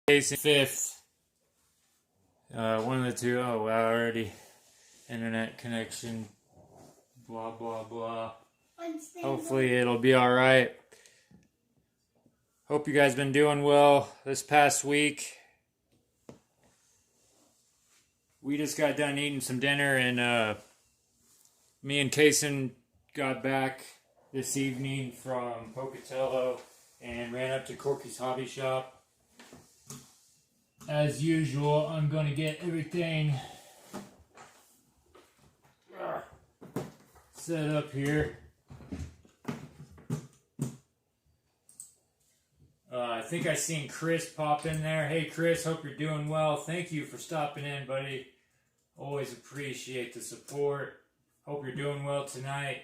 Fifth. One of the two. Oh wow, already. Internet connection. Blah blah blah. Hopefully it'll be alright. Hope you guys been doing well this past week. We just got done eating some dinner, and me and Kaysen got back this evening from Pocatello and ran up to Corky's hobby shop. As usual, I'm going to get everything set up here. I think I seen Chris pop in there. Hey Chris, hope you're doing well. Thank you for stopping in, buddy. Always appreciate the support. Hope you're doing well tonight.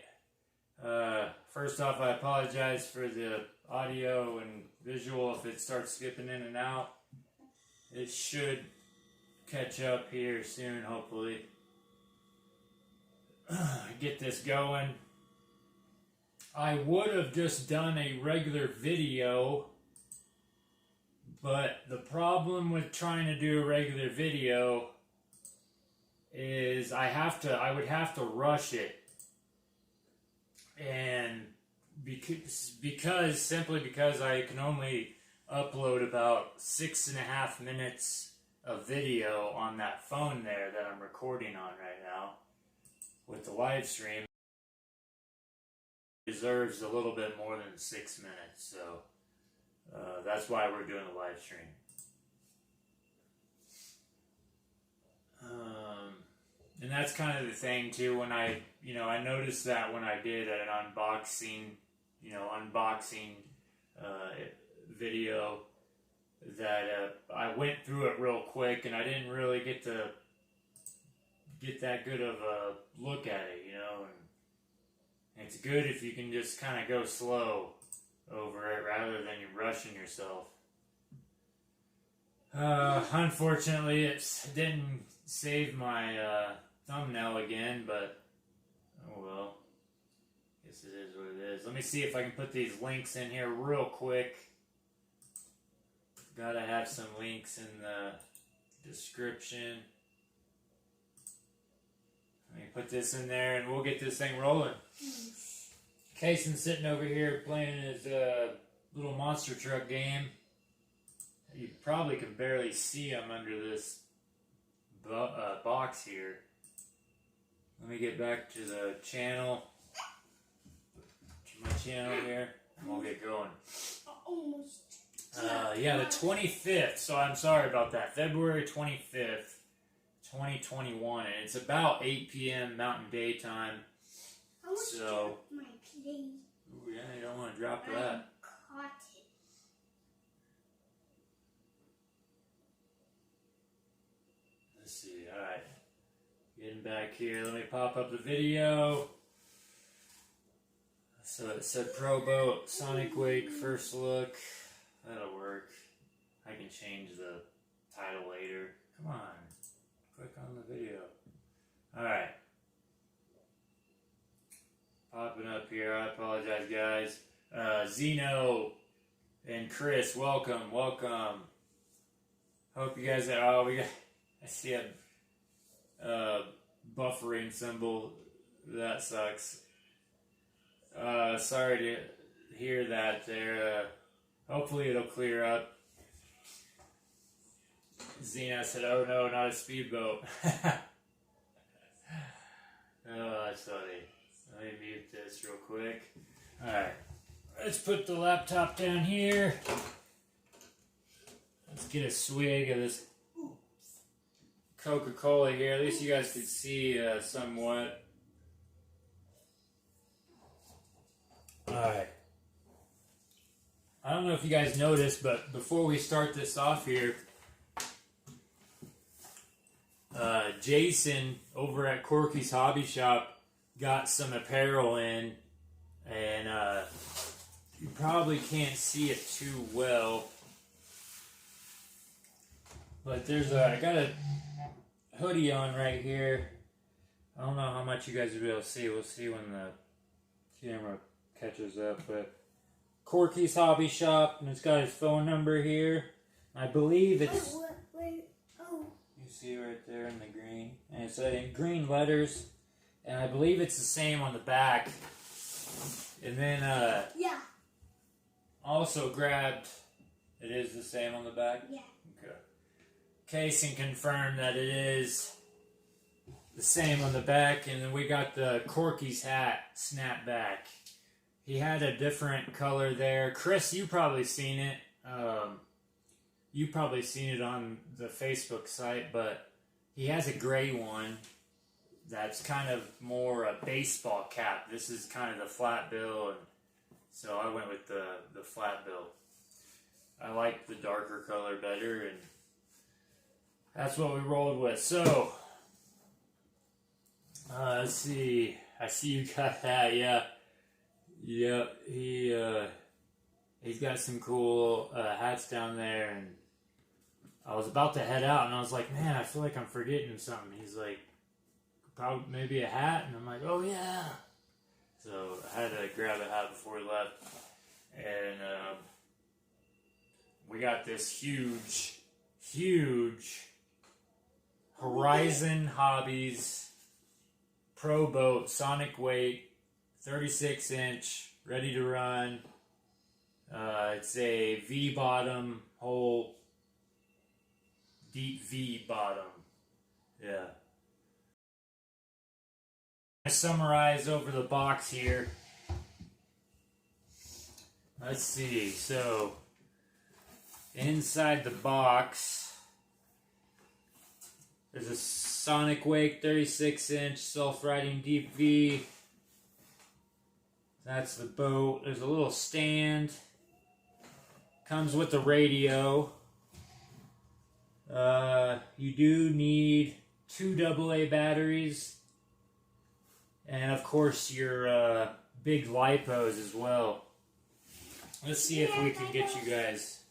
First off, I apologize for the audio and visual if it starts skipping in and out. It should catch up here soon, hopefully. Get this going. I would have just done a regular video, but the problem with trying to do a regular video is I would have to rush it. And simply because I can only upload about 6.5 minutes of video on that phone there that I'm recording on right now with the live stream. It deserves a little bit more than 6 minutes, so that's why we're doing the live stream. And that's kind of the thing too, when I noticed that when I did an unboxing video, that I went through it real quick and I didn't really get that good of a look at it, and it's good if you can just kind of go slow over it rather than you rushing yourself. Unfortunately, it didn't save my thumbnail again, but oh well. Guess it is what it is. Let me see if I can put these links in here real quick. Gotta have some links in the description. Let me put this in there and we'll get this thing rolling. Kaysen's sitting over here playing his little monster truck game. You probably can barely see him under this box here. Let me get back to the channel. To my channel here, and we'll get going. Yeah, the 25th. So I'm sorry about that. February 25th, 2021, and it's about 8 p.m. Mountain Daytime. So, ooh, yeah, you don't want to drop that. Let's see. All right, getting back here. Let me pop up the video. So it said Proboat Sonicwake first look. That'll work. I can change the title later. Come on. Click on the video. Alright. Popping up here. I apologize, guys. Zeno and Chris, welcome. Hope you guys are. I see a buffering symbol. That sucks. Sorry to hear that there. Hopefully it'll clear up. Zena said, oh no, not a speedboat. Oh, that's funny. Let me mute this real quick. Alright. Let's put the laptop down here. Let's get a swig of this Coca-Cola here. At least you guys can see somewhat. Alright. I don't know if you guys noticed, but before we start this off here, Jason over at Corky's hobby shop got some apparel in, and you probably can't see it too well, but I got a hoodie on right here. I don't know how much you guys will be able to see. We'll see when the camera catches up, but Corky's hobby shop, and it's got his phone number here. I believe it's... Oh. You see right there in the green. And it's in green letters. And I believe it's the same on the back. And then, Yeah. also grabbed... It is the same on the back? Yeah. Okay. Casey confirmed that it is the same on the back. And then we got the Corky's hat snapback. He had a different color there. Chris, you probably seen it. You probably seen it on the Facebook site, but he has a gray one that's kind of more a baseball cap. This is kind of the flat bill, and so I went with the flat bill. I like the darker color better, and that's what we rolled with. So, let's see. I see you got that, yeah. Yep, he's got some cool hats down there, and I was about to head out, and I was like, man, I feel like I'm forgetting something. He's like, probably maybe a hat, and I'm like, oh yeah. So I had to grab a hat before we left, and we got this huge Horizon Hobbies Proboat Sonicwake 36-inch, ready to run. It's a V-bottom hole, deep V bottom. Yeah. I summarize over the box here. Let's see. So, inside the box, there's a Sonicwake 36-inch self-riding deep V. That's the boat. There's a little stand. Comes with the radio. You do need 2 AA batteries. And of course your big lipos as well. Let's see if we can get you guys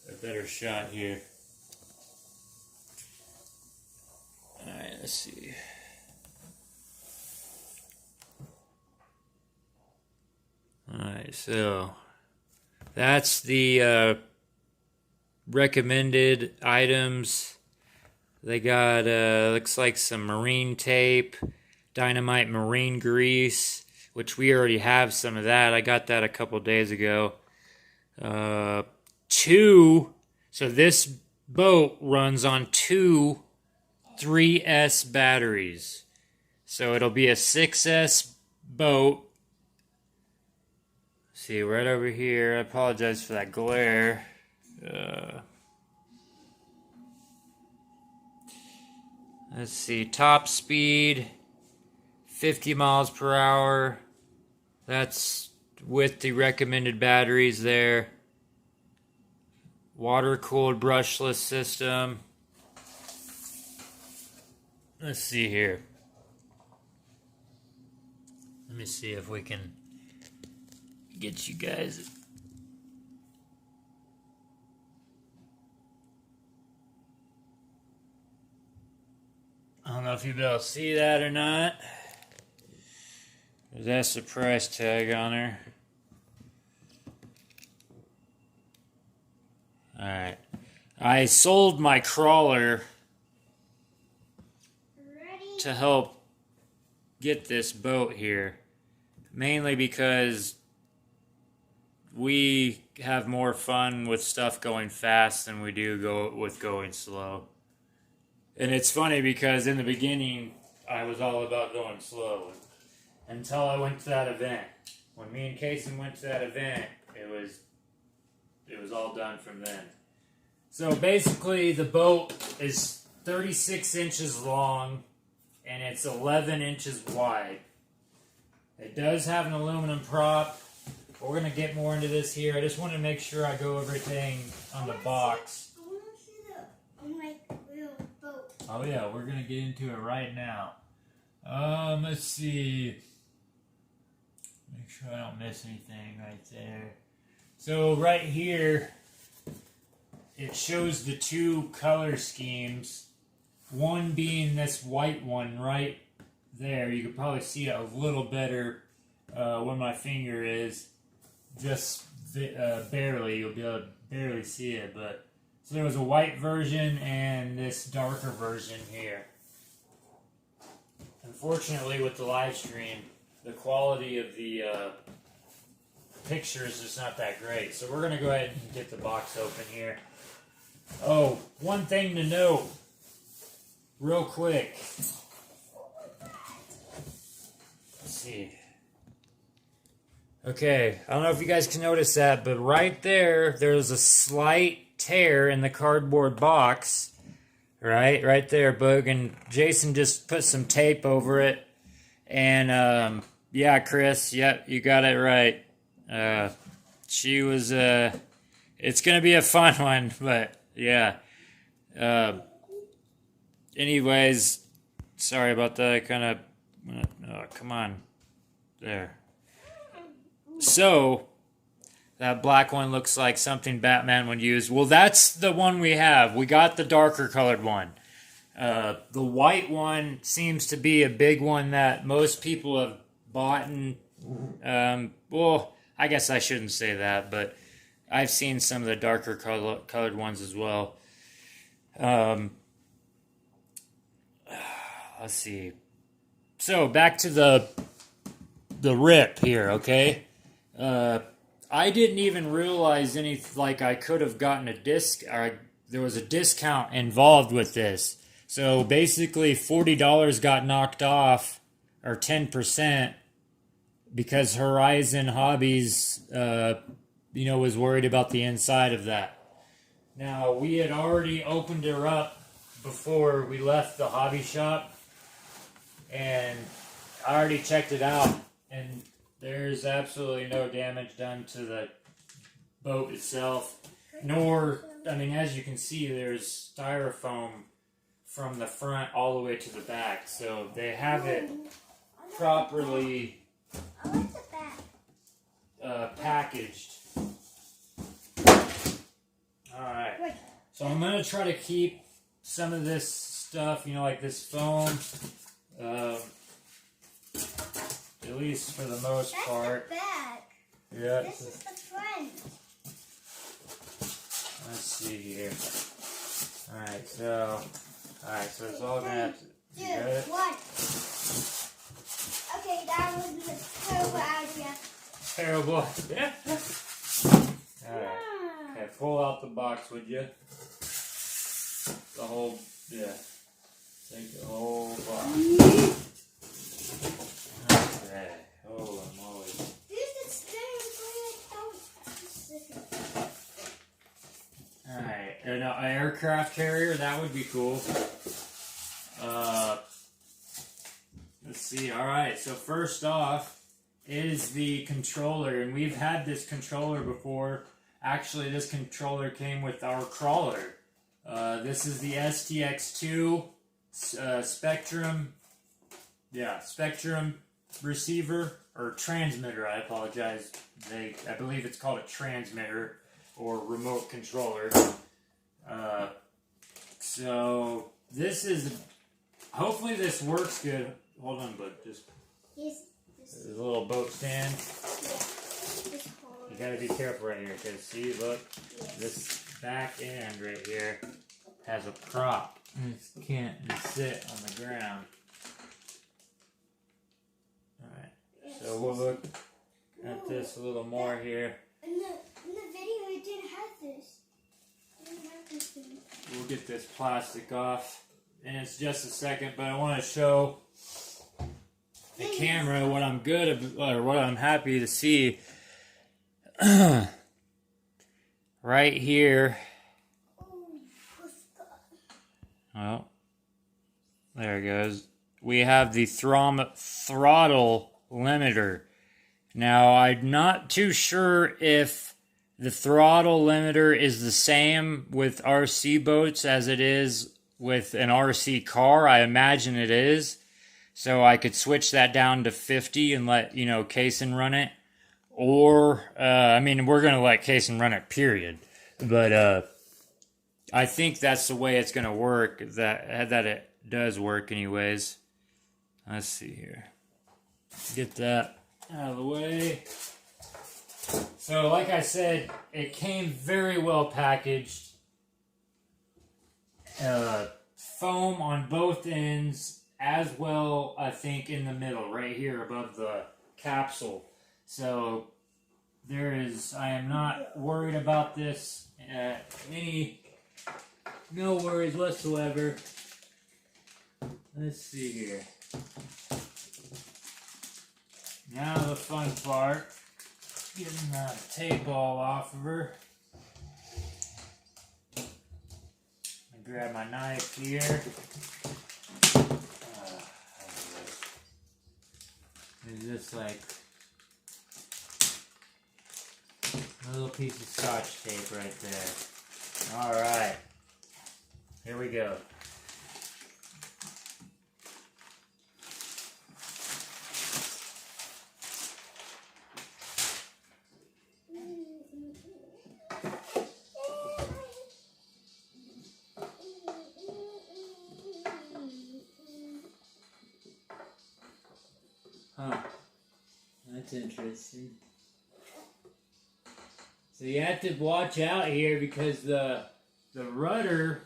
a better shot here. Alright, let's see. Alright, so that's the recommended items. They got, looks like some marine tape, dynamite marine grease, which we already have some of that. I got that a couple days ago. 2, so this boat runs on 2 3S batteries. So it'll be a 6S boat. See, right over here, I apologize for that glare. Let's see, top speed, 50 miles per hour. That's with the recommended batteries there. Water-cooled brushless system. Let's see here. Let me see if we can get you guys. I don't know if you'll be able to see that or not. That's the price tag on her. Alright. I sold my crawler to help get this boat here. Mainly because we have more fun with stuff going fast than we do with going slow. And it's funny because in the beginning, I was all about going slow. Until I went to that event. When me and Casey went to that event, it was all done from then. So basically, the boat is 36 inches long, and it's 11 inches wide. It does have an aluminum prop. We're going to get more into this here. I just want to make sure I go over everything on the box. I want to see the real boat. Oh yeah, we're going to get into it right now. Let's see. Make sure I don't miss anything right there. So right here, it shows the 2 color schemes. One being this white one right there. You can probably see it a little better where my finger is. Just barely. You'll be able to barely see it, but So there was a white version and this darker version here. Unfortunately, with the live stream, the quality of the picture is just not that great. So we're going to go ahead and get the box open here. Oh, one thing to note, real quick. Let's see. Okay, I don't know if you guys can notice that, but right there's a slight tear in the cardboard box. Right there, Boog. And Jason just put some tape over it. And, yeah, Chris, yep, you got it right. She was, it's going to be a fun one, but, yeah. Anyways, sorry about that. Oh, come on. There. So, that black one looks like something Batman would use. Well, that's the one we have. We got the darker colored one. The white one seems to be a big one that most people have bought. Well, I guess I shouldn't say that, but I've seen some of the darker colored ones as well. Let's see. So, back to the rip here, okay? I didn't even realize I could have gotten a there was a discount involved with this. So basically $40 got knocked off, or 10%, because Horizon Hobbies, was worried about the inside of that. Now, we had already opened her up before we left the hobby shop, and I already checked it out, and there's absolutely no damage done to the boat itself, nor, as you can see, there's styrofoam from the front all the way to the back, so they have it properly packaged. Alright, so I'm going to try to keep some of this stuff, like this foam, at least for the most part. That's the back. Yeah. This is the front. Let's see here. Alright, so it's all gonna have to. You got it? One. Okay, that was a terrible idea. Terrible. Yeah. Alright. Okay, pull out the box, would you? The whole, yeah. Take the whole box. Okay, holy moly. Alright, an aircraft carrier, that would be cool. Let's see, alright, so first off is the controller, and we've had this controller before. Actually, this controller came with our crawler. This is the STX2 Spectrum receiver, or transmitter, I apologize. I believe it's called a transmitter, or remote controller. So, this is, hopefully this works good. Hold on, bud, there's a little boat stand. You gotta be careful right here, because see, look, this back end right here has a prop. It can't just sit on the ground. Alright, so we'll look at this a little more here. In the video, it didn't have this. It didn't have this thing. We'll get this plastic off in just a second, but I want to show the camera what I'm what I'm happy to see. Right here. Oh, there it goes. We have the throttle limiter. Now, I'm not too sure if the throttle limiter is the same with RC boats as it is with an RC car. I imagine it is. So I could switch that down to 50 and let, Kaysen run it. Or, we're going to let Kaysen run it, period. But I think that's the way it's going to work, that it does work anyways. Let's see here. Get that out of the way. So, like I said, it came very well packaged. foam on both ends, as well, I think, in the middle, right here above the capsule. So I am not worried about this. No worries whatsoever. Let's see here. Now the fun part, getting the tape all off of her. Grab my knife here. There's just like a little piece of Scotch tape right there. Alright. Here we go. Huh. That's interesting. So you have to watch out here because the rudder,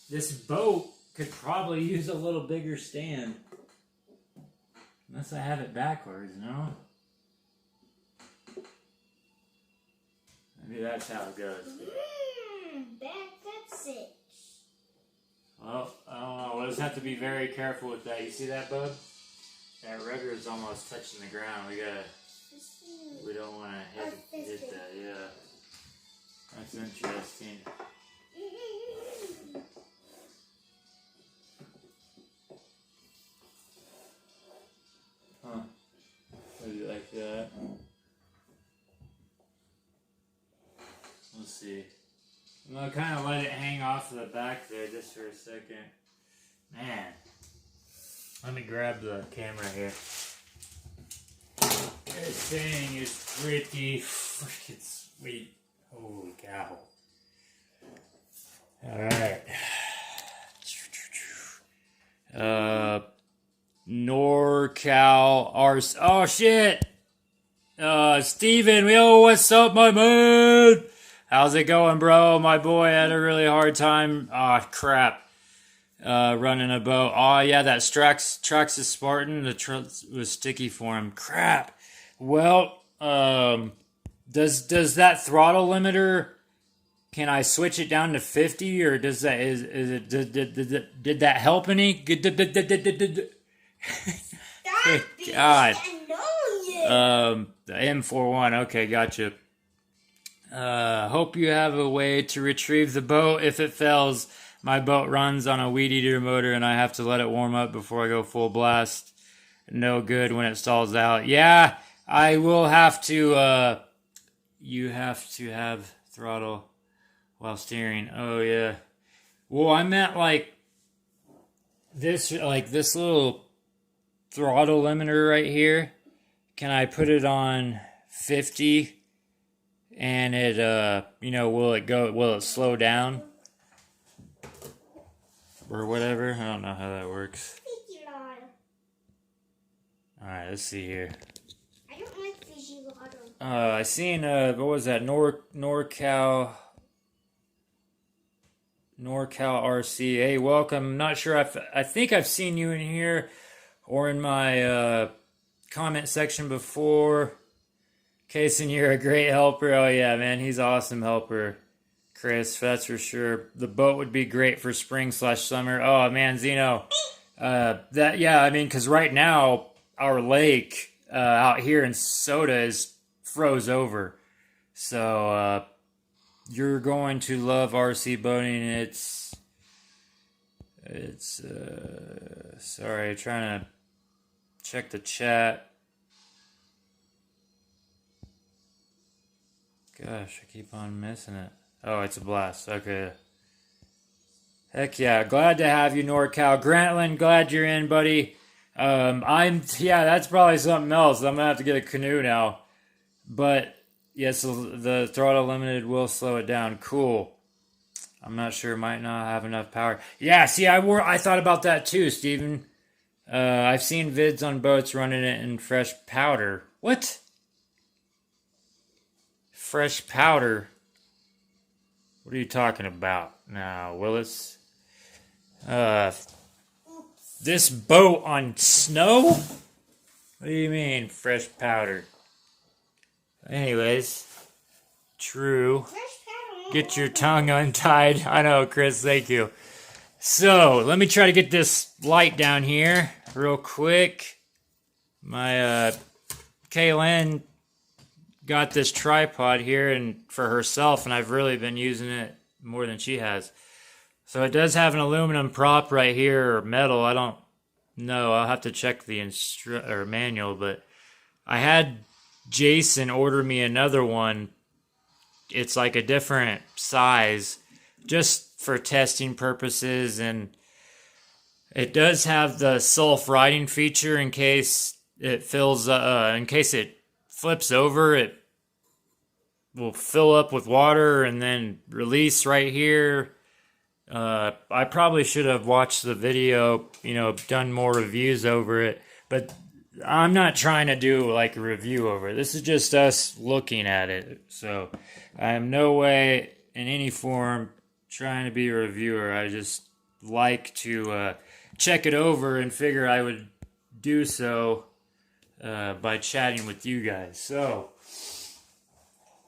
this boat could probably use a little bigger stand. Unless I have it backwards, no? Maybe that's how it goes. Back at 6. Well, I don't know. We'll just have to be very careful with that. You see that, bud? That rudder is almost touching the ground. We don't want to hit that. Yeah, that's interesting. Huh? Maybe like that. Let's see. I'm gonna kind of let it hang off of the back there just for a second. Man. Let me grab the camera here. This thing is pretty freaking sweet. Holy cow. Alright. NorCal RC. Oh shit! Steven, yo, what's up, my man? How's it going, bro? My boy had a really hard time. Oh, crap. Running a boat. Oh, yeah, that Traxxas Spartan, the truck was sticky for him. Crap. Well, does that throttle limiter, can I switch it down to 50, or does that, did that help any? Good, God. The M41, okay, gotcha. Hope you have a way to retrieve the boat if it fails. My boat runs on a weed eater motor and I have to let it warm up before I go full blast. No good when it stalls out. Yeah, I will have to, you have to have throttle while steering. Oh, yeah. Well, I meant like this little throttle limiter right here. Can I put it on 50 and it, will it slow down? Or whatever. I don't know how that works. Alright, let's see here. I don't like fishy lotto. I seen, what was that? NorCal RC. Hey, welcome. Not sure. I think I've seen you in here or in my comment section before. Kason, you're a great helper. Oh, yeah, man. He's an awesome helper. Chris, that's for sure. The boat would be great for spring/summer. Oh, man, Zeno. Because right now, our lake out here in Soda is froze over. So, you're going to love RC boating. Sorry, trying to check the chat. Gosh, I keep on missing it. Oh, it's a blast. Okay. Heck yeah. Glad to have you, NorCal. Grantland, glad you're in, buddy. That's probably something else. I'm gonna have to get a canoe now. But yes, the throttle limited will slow it down. Cool. I'm not sure. Might not have enough power. Yeah, see, I thought about that too, Steven. I've seen vids on boats running it in fresh powder. What? Fresh powder? What are you talking about now, Willis? This boat on snow? What do you mean, fresh powder? Anyways, true. Fresh powder. Get your tongue untied. I know, Chris, thank you. So, let me try to get this light down here real quick. My, Kaylin got this tripod here and for herself, and I've really been using it more than she has. So it does have an aluminum prop right here, or metal. I don't know. I'll have to check the manual, but I had Jason order me another one. It's like a different size, just for testing purposes, and it does have the self-righting feature in case it in case it flips over, it will fill up with water and then release right here. I probably should have watched the video, done more reviews over it, but I'm not trying to do like a review over it. This is just us looking at it. So I am no way in any form trying to be a reviewer. I just like to check it over and figure I would do so by chatting with you guys. So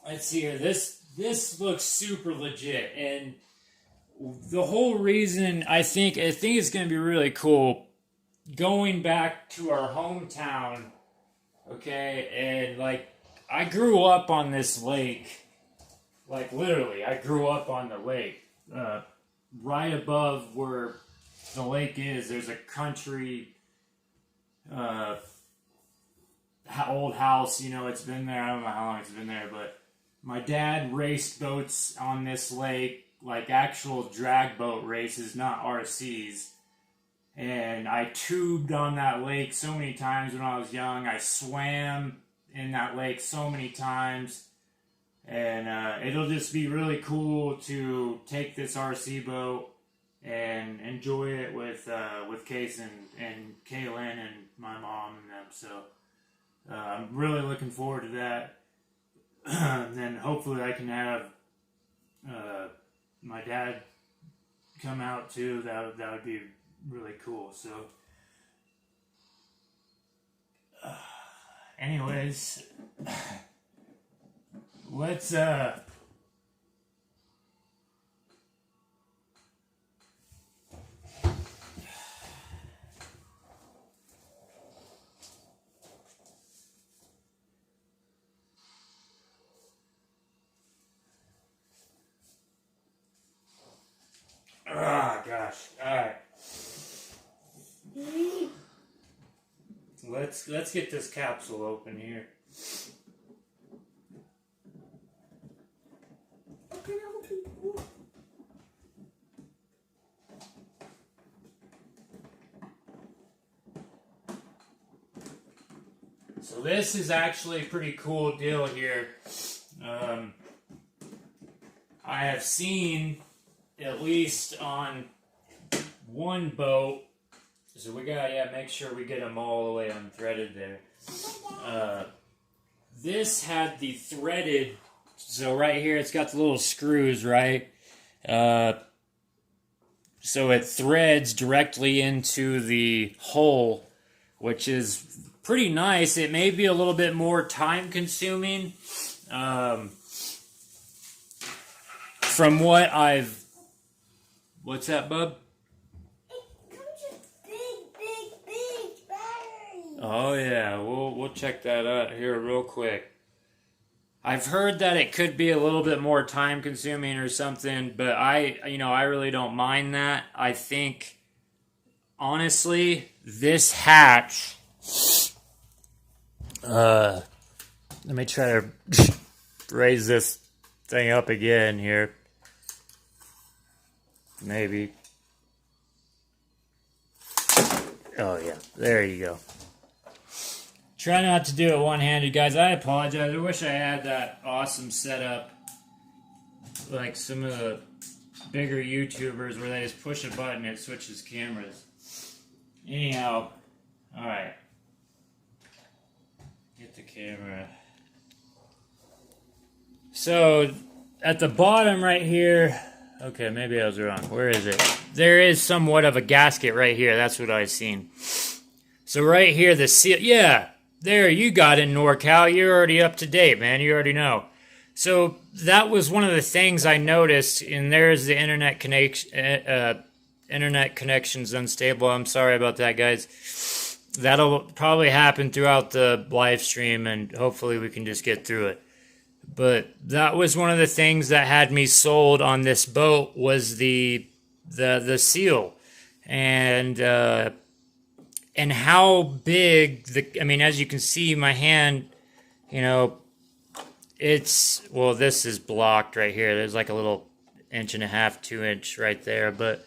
let's see here. This looks super legit, and the whole reason I think it's going to be really cool going back to our hometown, okay, and like I grew up on this lake, like literally I grew up on the lake, right above where the lake is. There's a country old house, it's been there. I don't know how long it's been there, but my dad raced boats on this lake, like actual drag boat races, not RCs. And I tubed on that lake so many times when I was young. I swam in that lake so many times. And it'll just be really cool to take this RC boat and enjoy it with Case and Kaylin and my mom and them. So I'm really looking forward to that. And then hopefully I can have my dad come out too. That would be really cool. So anyways, let's gosh. Alright. Let's get this capsule open here. So this is actually a pretty cool deal here. I have seen, at least on one boat, so we gotta make sure we get them all the way unthreaded there. This had the threaded, so right here it's got the little screws, right? So it threads directly into the hole, which is pretty nice. It may be a little bit more time consuming. From what I've... What's that, bub? It comes with big batteries. Oh yeah, we'll check that out here real quick. I've heard that it could be a little bit more time consuming or something, but I really don't mind that. I think, honestly, this hatch... let me try to raise this thing up again here. Maybe. Oh yeah, there you go. Try not to do it one-handed, guys. I apologize. I wish I had that awesome setup like some of the bigger YouTubers where they just push a button and it switches cameras. Anyhow, alright. Get the camera. So, at the bottom right here, Okay, maybe I was wrong. Where is it? There is somewhat of a gasket right here. That's what I've seen. So right here, the seal. Yeah, there, you got it, NorCal. You're already up to date, man. You already know. So that was one of the things I noticed, and there's the internet connection. Internet connection's unstable. I'm sorry about that, guys. That'll probably happen throughout the live stream, and hopefully we can just get through it. But that was one of the things that had me sold on this boat was the seal, and how big the. I mean, as you can see, my hand, you know, this is blocked right here. There's like a little 1.5 2 inch right there, but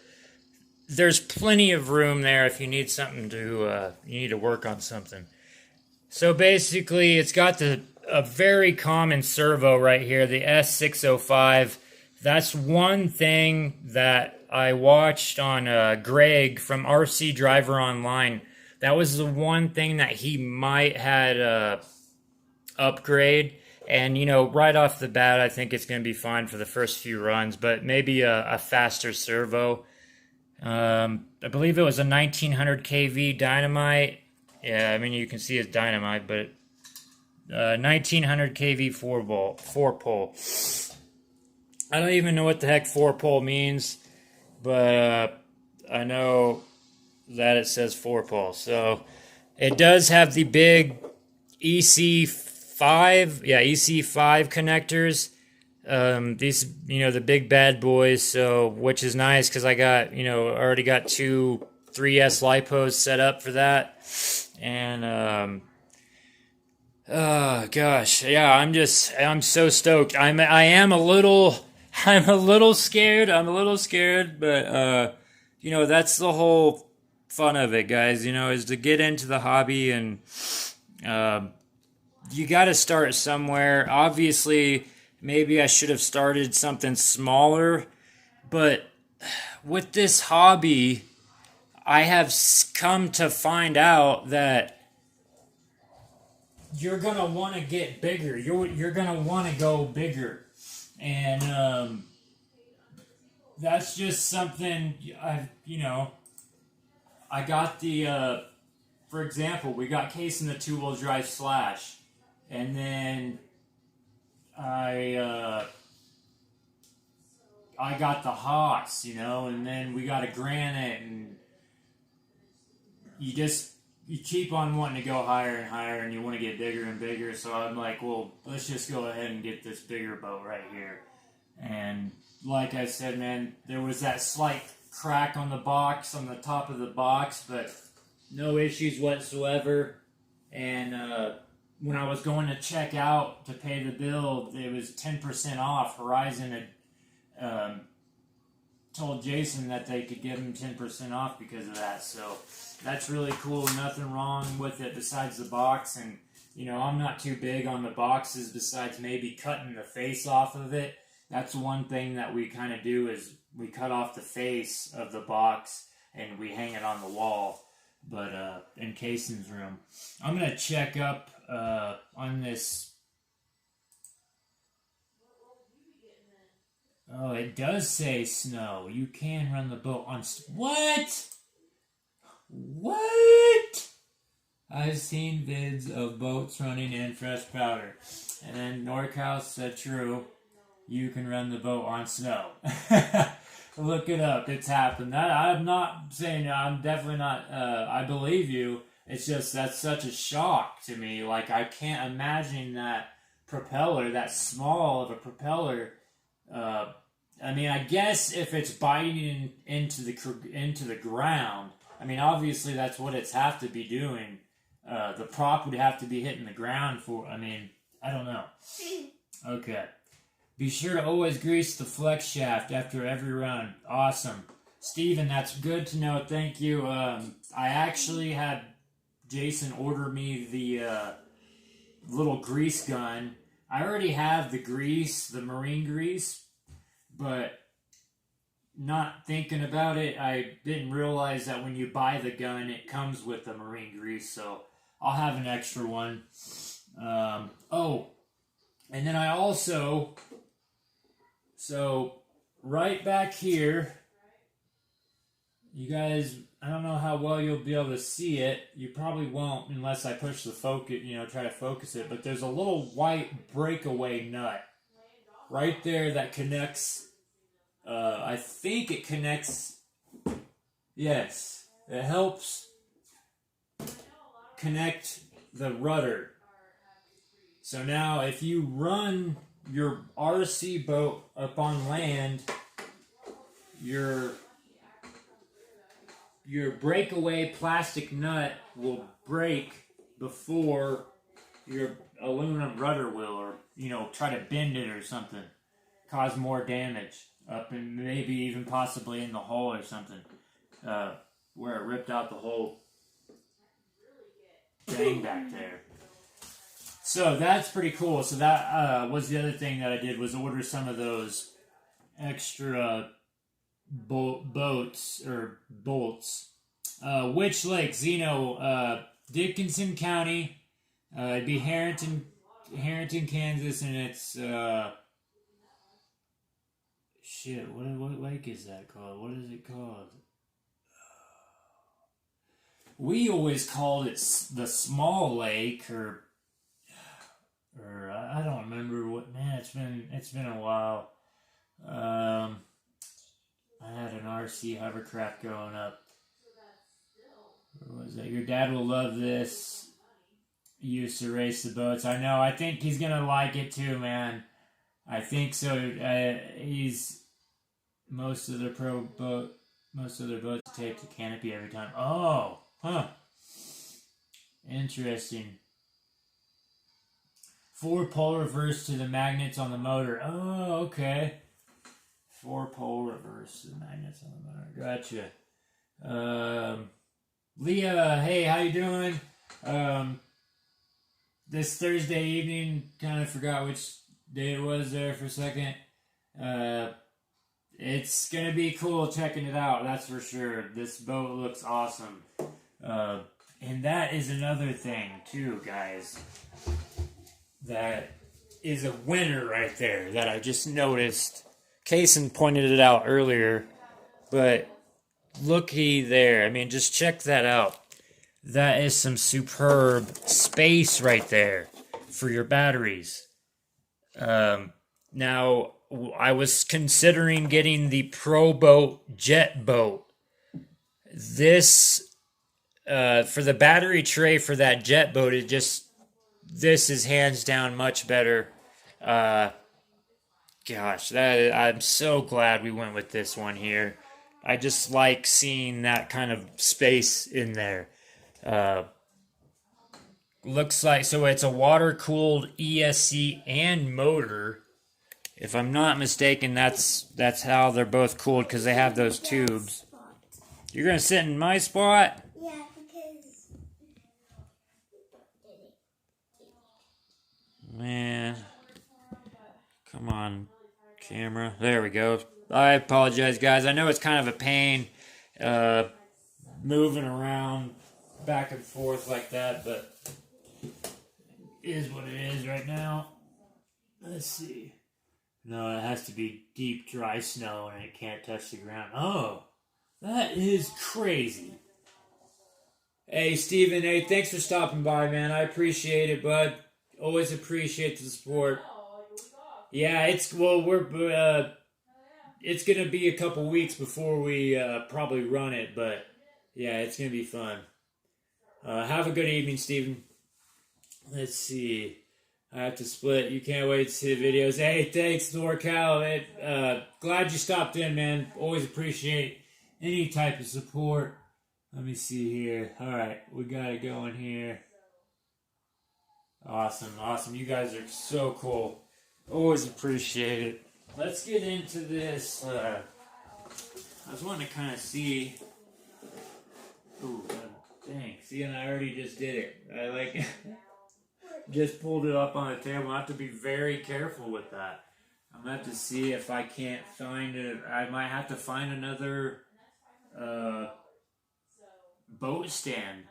there's plenty of room there if you need something to you need to work on something. So basically, it's got a very common servo right here, the S605. That's one thing that I watched on Greg from RC Driver Online. That was the one thing that he might had upgrade. And, you know, right off the bat, I think it's going to be fine for the first few runs, but maybe a faster servo. I believe it was a 1900 kV dynamite. Yeah, I mean, you can see it's dynamite, but 1900 kV 4-pole. I don't even know what the heck 4-pole means, but I know that it says 4-pole. So it does have the big EC5, EC5 connectors. These, you know, the big bad boys. So, which is nice because I got, you know, already got 2 3S lipos set up for that, and oh gosh, yeah, I'm so stoked. I am a little scared. I'm a little scared, but you know, that's the whole fun of it, guys. You know, is to get into the hobby, and you got to start somewhere. Obviously, maybe I should have started something smaller, but with this hobby, I have come to find out that you're gonna want to get bigger. You're gonna want to go bigger, and that's just something I got the. For example, we got case in the 2-wheel drive slash, and then I got the Haas, you know, and then we got a Granite, and you keep on wanting to go higher and higher, and you want to get bigger and bigger. So I'm like, well, let's just go ahead and get this bigger boat right here. And like I said, man, there was that slight crack on the box, on the top of the box, but no issues whatsoever. And when I was going to check out to pay the bill, it was 10% off. Horizon had told Jason that they could give him 10% off because of that. So that's really cool. Nothing wrong with it besides the box. And, you know, I'm not too big on the boxes besides maybe cutting the face off of it. That's one thing that we kind of do is we cut off the face of the box and we hang it on the wall. But in Cason's room, I'm going to check up on this. Oh, it does say snow. You can run the boat on... What? What? I've seen vids of boats running in fresh powder. And then NorCal said true. You can run the boat on snow. Look it up. It's happened. I'm not saying... I'm definitely not... I believe you. It's just that's such a shock to me. Like, I can't imagine that propeller, that small of a propeller... I mean, I guess if it's biting into the ground, I mean, obviously that's what it's have to be doing. The prop would have to be hitting the ground for. I mean, I don't know. Okay. Be sure to always grease the flex shaft after every run. Awesome, Steven, that's good to know. Thank you. I actually had Jason order me the little grease gun. I already have the grease, the marine grease. But not thinking about it, I didn't realize that when you buy the gun, it comes with the marine grease. So I'll have an extra one. And then I also... So right back here, you guys, I don't know how well you'll be able to see it. You probably won't unless I push the focus, try to focus it. But there's a little white breakaway nut right there that connects. I think it connects. Yes, it helps connect the rudder. So now if you run your RC boat up on land, your breakaway plastic nut will break before your aluminum rudder will, or try to bend it or something, cause more damage up and maybe even possibly in the hull or something, where it ripped out the whole thing back there. So that's pretty cool. So that was the other thing that I did, was order some of those extra boats or bolts. Which Lake? Zeno, Dickinson County. It'd be Harrington, Kansas, and it's shit. What lake is that called? What is it called? We always called it the Small Lake, or I don't remember what. Man, it's been a while. I had an RC hovercraft growing up. Where was that? Your dad will love this. He used to race the boats. I know. I think he's gonna like it too, man. I think so. He's most of their boats tape the canopy every time. Oh, huh. Interesting. 4-pole reverse to the magnets on the motor. Oh, okay. 4-pole reverse to the magnets on the motor. Gotcha. Leah, hey, how you doing? This Thursday evening, kind of forgot which day it was there for a second. It's gonna be cool checking it out, that's for sure. This boat looks awesome. And that is another thing, too, guys. That is a winner right there that I just noticed. Kaysen pointed it out earlier, but looky there. I mean, just check that out. That is some superb space right there for your batteries. Now, I was considering getting the Proboat jet boat. This, for the battery tray for that jet boat, this is hands down much better. Gosh, I'm so glad we went with this one here. I just like seeing that kind of space in there. Looks like, so it's a water-cooled ESC and motor. If I'm not mistaken, that's how they're both cooled, because they have those tubes. You're going to sit in my spot? Yeah, because... Man. Come on, camera. There we go. I apologize, guys. I know it's kind of a pain moving around back and forth like that, but it is what it is right now. Let's see. No, it has to be deep, dry snow, and it can't touch the ground. Oh, that is crazy. Hey, Steven. Hey, thanks for stopping by, man. I appreciate it, bud. Always appreciate the support. Yeah, it's gonna be a couple weeks before we probably run it, but yeah, it's gonna be fun. Have a good evening, Steven. Let's see. I have to split. You can't wait to see the videos. Hey, thanks, NorCal. Glad you stopped in, man. Always appreciate any type of support. Let me see here. All right, we got it going here. Awesome. You guys are so cool. Always appreciate it. Let's get into this. I was wanting to kind of see. Ooh, dang. See, and I already just did it. I just pulled it up on the table. I have to be very careful with that. I'm going to have to see if I can't find it. I might have to find another boat stand,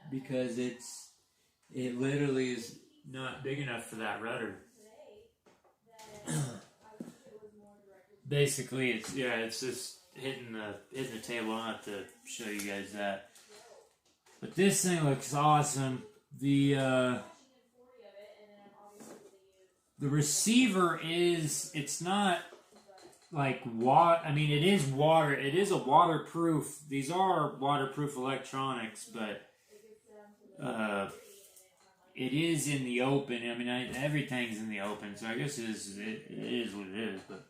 because it literally is not big enough for that rudder. basically, it's just hitting the table. I'll have to show you guys that. But this thing looks awesome. The receiver it's not like water. I mean, it is water. It is a waterproof. These are waterproof electronics, but it is in the open. I mean, everything's in the open, so I guess it is what it is. But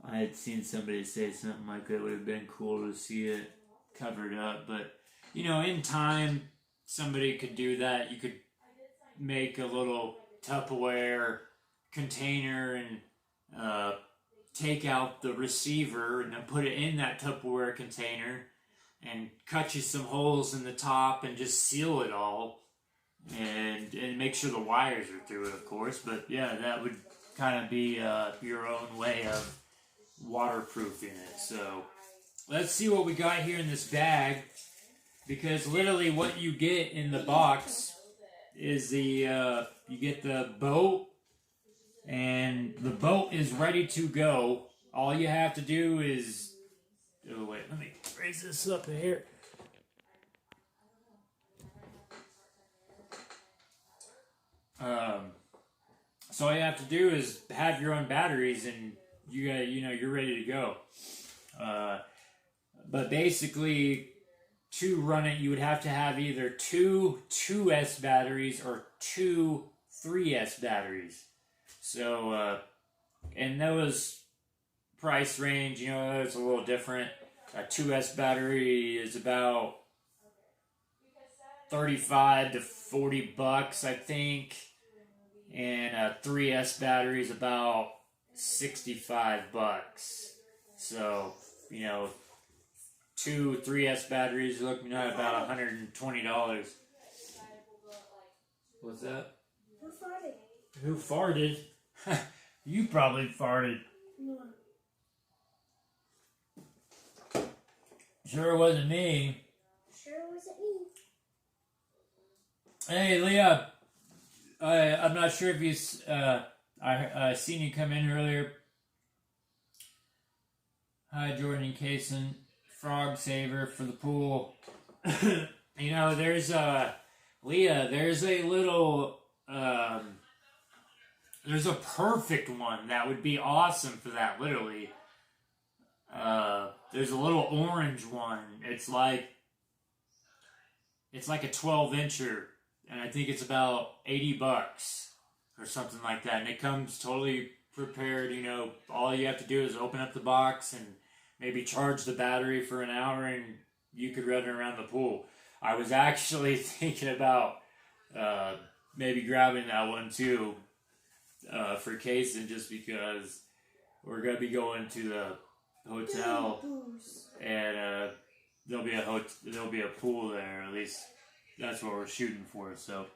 I had seen somebody say something like that would have been cool to see it covered up. But, you know, in time, somebody could do that. You could make a little Tupperware container and take out the receiver and then put it in that Tupperware container and cut you some holes in the top and just seal it all and make sure the wires are through it, of course. But yeah, that would kind of be your own way of waterproofing it. So let's see what we got here in this bag, because literally what you get in the box is you get the boat, and the boat is ready to go. All you have to do is, oh wait, let me raise this up here. So all you have to do is have your own batteries, and you're ready to go. But basically, to run it, you would have to have either two 2S batteries or two 3S batteries. So, and those price range, it's a little different. A 2S battery is about $35 to $40, I think, and a 3S battery is about $65. So, two 3S batteries, you're looking at about $120. What's that? Who farted? You probably farted. Sure wasn't me. Sure wasn't me. Hey, Leah. I'm not sure if you... I seen you come in earlier. Hi, Jordan and Kaysen. Frog saver for the pool. There's Leah, there's a little... there's a perfect one that would be awesome for that, literally. There's a little orange one. It's like a 12-incher, and I think it's about $80 or something like that. And it comes totally prepared. All you have to do is open up the box and maybe charge the battery for an hour, and you could run it around the pool. I was actually thinking about maybe grabbing that one too for Kaysen, just because we're gonna be going to the hotel, and there'll be a pool there. At least that's what we're shooting for. So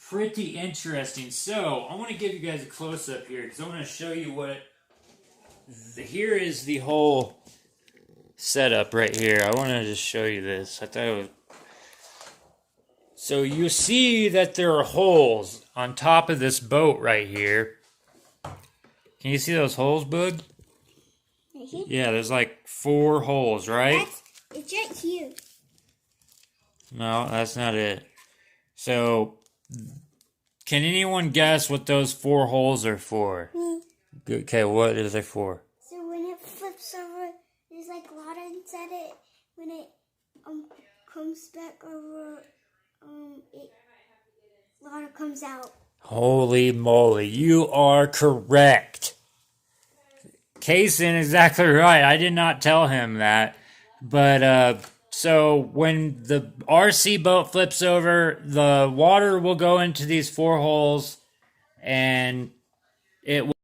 pretty interesting. So I want to give you guys a close up here, because I want to show you what. Here is the whole setup right here. I want to just show you this. I thought it was. So you see that there are holes on top of this boat right here. Can you see those holes, bud? Right here? Yeah, there's like 4 holes, right? It's right here. No, that's not it. So, can anyone guess what those 4 holes are for? Okay, what is it for? So when it flips over, there's like water inside it. When it comes back over, water comes out. Holy moly, you are correct. Kaysen, exactly right. I did not tell him that. But, so when the RC boat flips over, the water will go into these 4 holes, and it will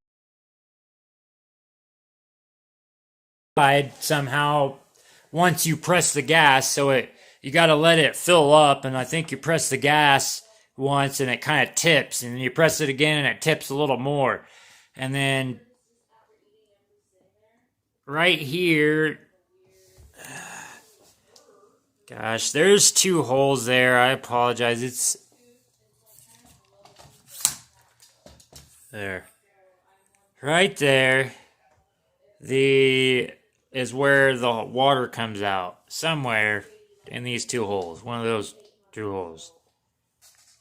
somehow once you press the gas. So you got to let it fill up, and I think you press the gas once and it kind of tips, and then you press it again and it tips a little more, and then right here, gosh, there's 2 holes there. I apologize. It's there. right there, is where the water comes out. Somewhere in these two holes. One of those two holes.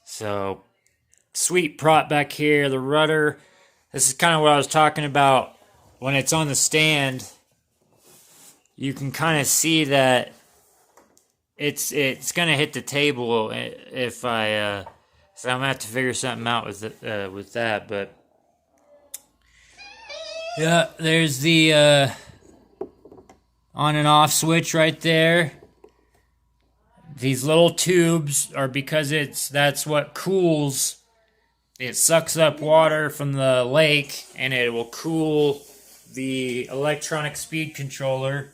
So, sweet prop back here. The rudder. This is kind of what I was talking about. When it's on the stand, you can kind of see that it's gonna hit the table if I so I'm gonna have to figure something out with that. But yeah, there's the on and off switch right there. These little tubes are because that's what cools. It sucks up water from the lake and it will cool the electronic speed controller.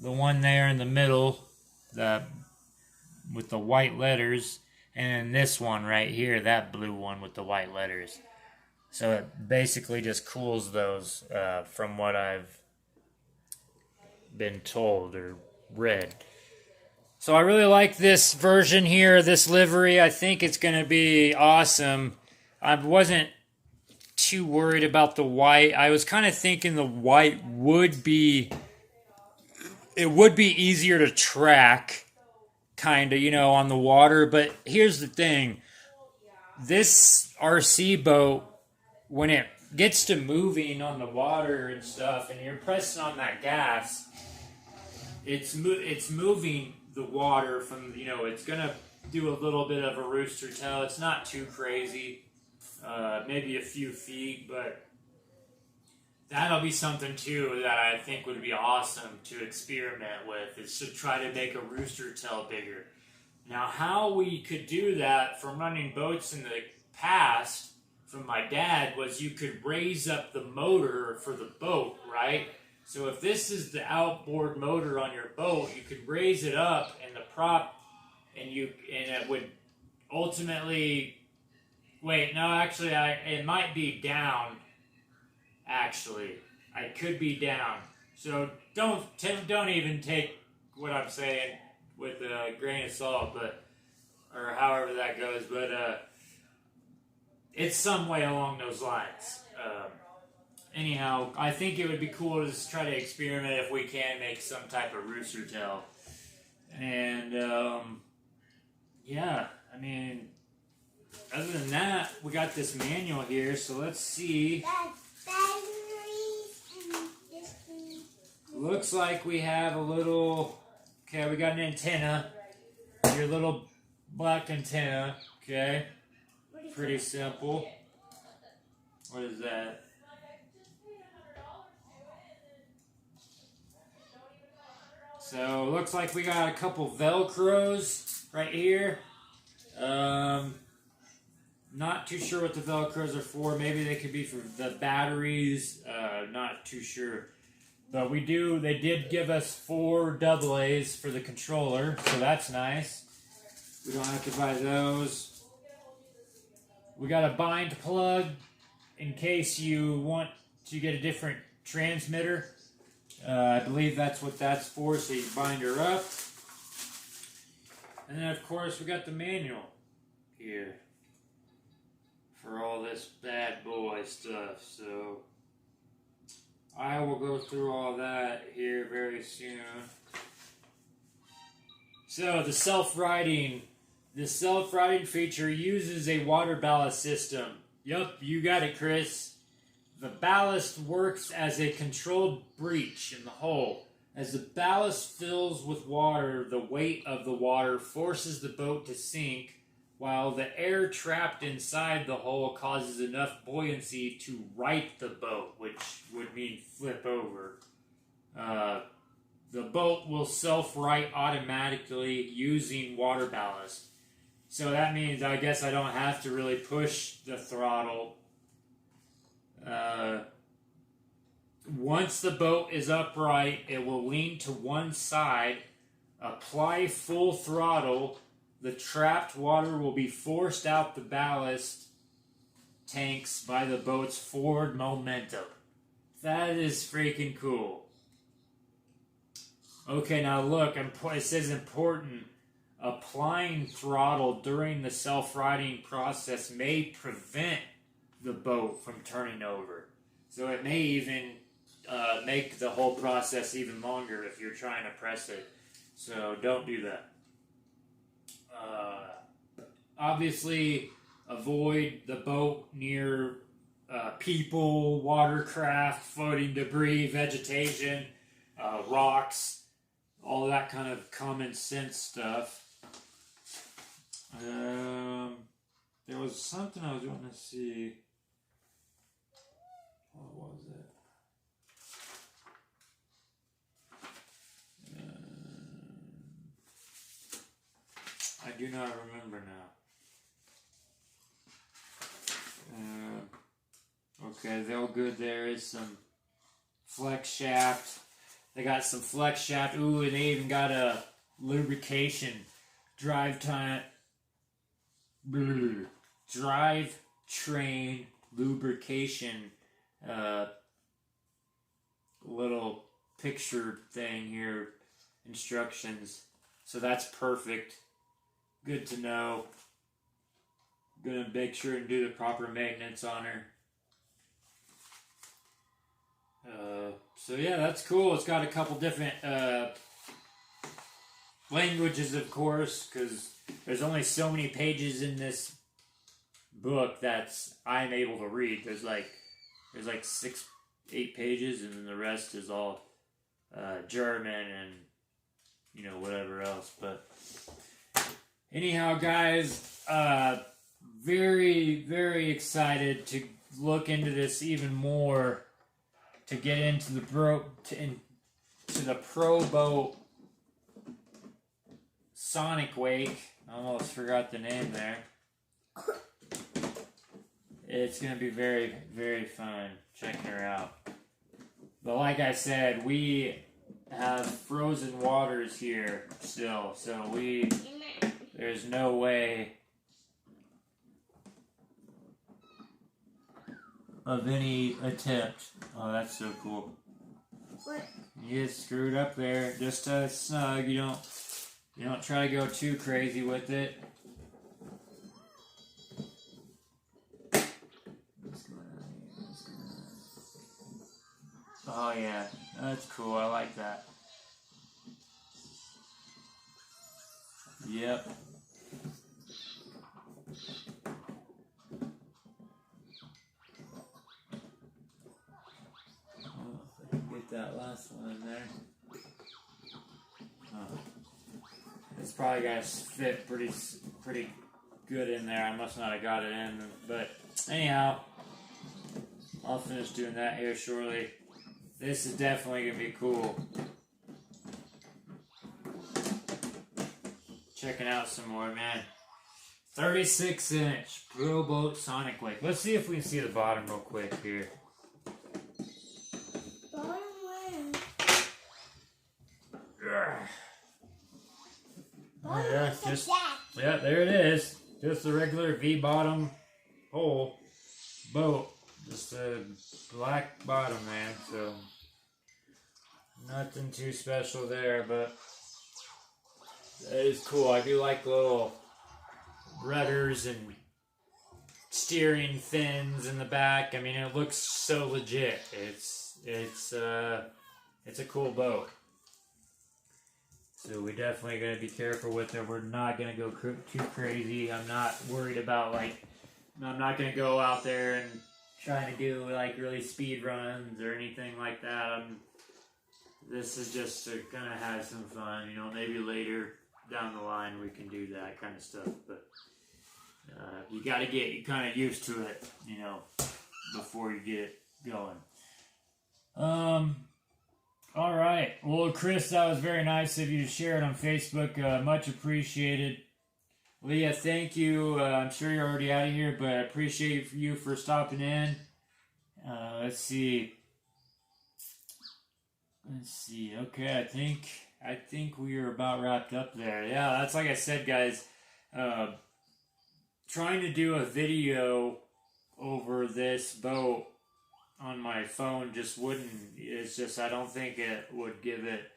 The one there in the middle, with the white letters, and then this one right here, that blue one with the white letters. So it basically just cools those from what I've been told or read. So I really like this version here, this livery. I think it's going to be awesome. I wasn't too worried about the white. I was kind of thinking the white would be easier to track, kind of, on the water. But here's the thing. This RC boat, when it gets to moving on the water and stuff, and you're pressing on that gas, it's moving the water from, it's going to do a little bit of a rooster tail. It's not too crazy, maybe a few feet, but that'll be something too that I think would be awesome to experiment with, is to try to make a rooster tail bigger. Now, how we could do that from running boats in the past from my dad was you could raise up the motor for the boat, right? So if this is the outboard motor on your boat, you could raise it up and the prop, and it would ultimately, it might be down. Actually, I could be down. So don't even take what I'm saying with a grain of salt, or however that goes. But it's some way along those lines. Anyhow, I think it would be cool to just try to experiment if we can make some type of rooster tail. And yeah, I mean, other than that, we got this manual here. So let's see. Looks like we have a little. Okay, we got an antenna. Your little black antenna. Okay, pretty simple. What is that? So, looks like we got a couple Velcros right here. Not too sure what the Velcros are for. Maybe they could be for the batteries. Not too sure. But they did give us 4 AA's for the controller, so that's nice. We don't have to buy those. We got a bind plug in case you want to get a different transmitter. I believe that's what that's for, so you bind her up. And then, of course, we got the manual here for all this bad boy stuff. So I will go through all that here very soon. So the self-riding feature uses a water ballast system. Yup, you got it, Chris. The ballast works as a controlled breach in the hull. As the ballast fills with water, the weight of the water forces the boat to sink, while the air trapped inside the hull causes enough buoyancy to right the boat, which would mean flip over. The boat will self-right automatically using water ballast. So that means I guess I don't have to really push the throttle. Once the boat is upright, it will lean to one side, apply full throttle. The trapped water will be forced out the ballast tanks by the boat's forward momentum. That is freaking cool. Okay, now look, it says important. Applying throttle during the self-riding process may prevent the boat from turning over. So it may even make the whole process even longer if you're trying to press it. So don't do that. Obviously, avoid the boat near people, watercraft, floating debris, vegetation, rocks, all that kind of common sense stuff. There was something I was wanting to see. What was it? I do not remember now. Okay, they're good. There is some flex shaft. They got some flex shaft. Ooh, and they even got a lubrication drive train lubrication little picture thing here, instructions. So that's perfect. Good to know. Gonna make sure and do the proper maintenance on her. So yeah, that's cool. It's got a couple different languages, of course, because there's only so many pages in this book that's I'm able to read. There's like 8 pages, and then the rest is all German and whatever else. But anyhow, guys, very, very excited to look into this even more, to get into the Proboat Sonicwake. I almost forgot the name there. It's going to be very, very fun checking her out. But like I said, we have frozen waters here still, so there's no way of any attempt. Oh, that's so cool. What? You get screwed up there, just snug. You don't try to go too crazy with it. Oh yeah, that's cool. I like that. Yep. Get that last one in there. Oh. It's probably gonna fit pretty good in there. I must not have got it in, but anyhow, I'll finish doing that here shortly. This is definitely gonna be cool. Checking out some more, man. 36-inch Proboat Sonicwake. Let's see if we can see the bottom real quick here. Bottom where? Yeah, there it is. Just a regular V-bottom hole boat. Just a black bottom, man. So nothing too special there, but that is cool. I do like little rudders and steering fins in the back. I mean, it looks so legit. It's a cool boat. So we're definitely going to be careful with it. We're not going to go too crazy. I'm not worried about, I'm not going to go out there and trying to do, really speed runs or anything like that. This is just to kind of have some fun. Maybe later down the line we can do that kind of stuff. But you got to get kind of used to it, before you get going. All right. Well, Chris, that was very nice of you to share it on Facebook. Much appreciated. Leah, thank you. I'm sure you're already out of here, but I appreciate you for stopping in. Let's see. Okay, I think we are about wrapped up there. Yeah, that's like I said, guys. Trying to do a video over this boat on my phone just wouldn't. It's just I don't think it would give it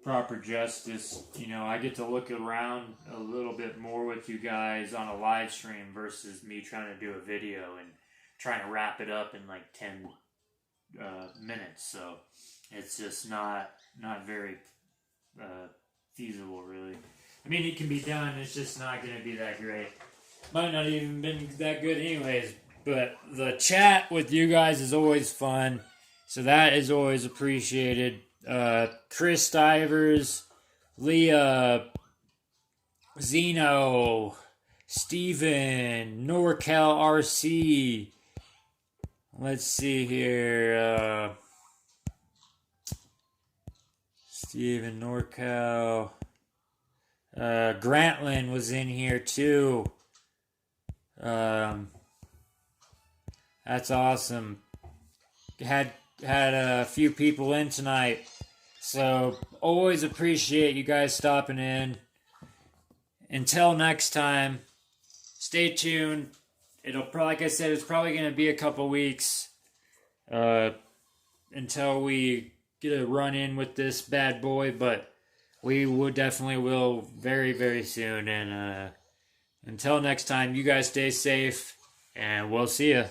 proper justice. I get to look around a little bit more with you guys on a live stream versus me trying to do a video and trying to wrap it up in like 10 minutes, so it's just not very feasible, really. I mean, it can be done, it's just not going to be that great. Might not even been that good anyways, but the chat with you guys is always fun, so that is always appreciated. Chris Stivers, Leah, Zeno, Steven, NorCal RC. Let's see here. Steven, NorCal. Grantland was in here too. That's awesome. Had a few people in tonight. So always appreciate you guys stopping in. Until next time, stay tuned. It'll probably, like I said, it's probably going to be a couple weeks until we get a run in with this bad boy, but we will definitely will very, very soon. And until next time, you guys stay safe, and we'll see ya.